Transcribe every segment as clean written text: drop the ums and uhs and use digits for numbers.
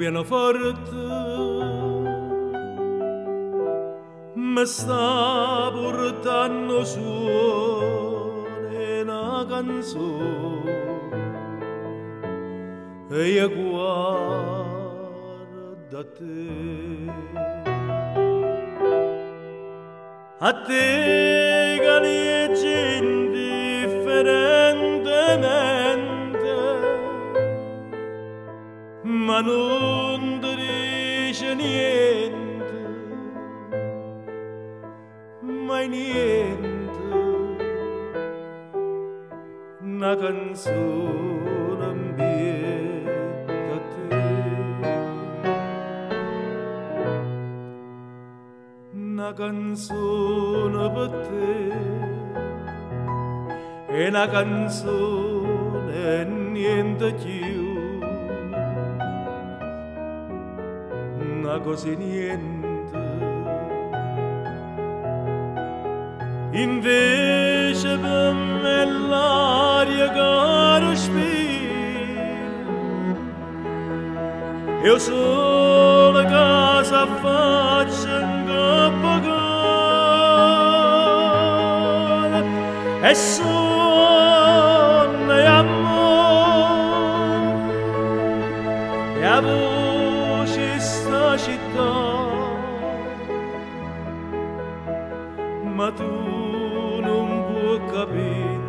pianoforte mi sta portando suone una canzone e io guardo a te che leggi indifferentemente ma non ti dice niente, mai niente, una canzone ambienta a te, una canzone per te, e una canzone e niente più. Una così niente, invece per me l'aria che respiro, io solo casa faccio in pagare e sonno e amore e amore sta città, ma tu non puoi capire,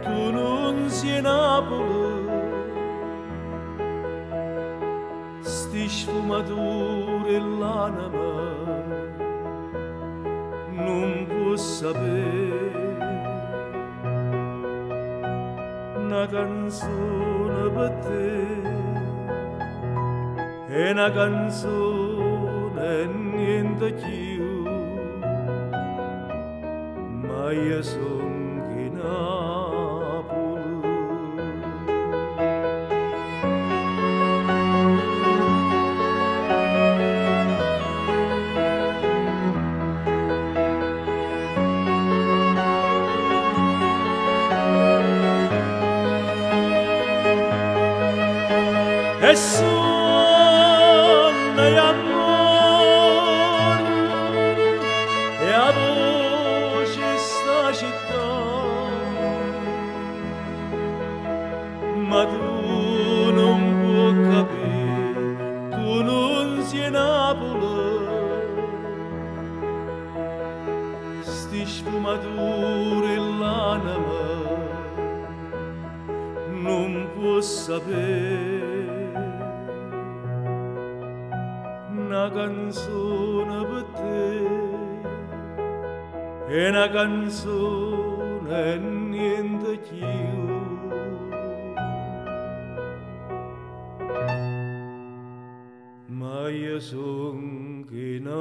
tu non sei Napoli, sti sfumature l'anima non può sapere, una canzone per te. È una canzone e niente più, ma io sono di Napoli. E e amore e a voce sta città, ma tu non puoi capire, tu non sei Napoli, sti sfumature l'anima non può sapere. Una canzone per te, è una canzone e niente più. Ma io son che Napoli.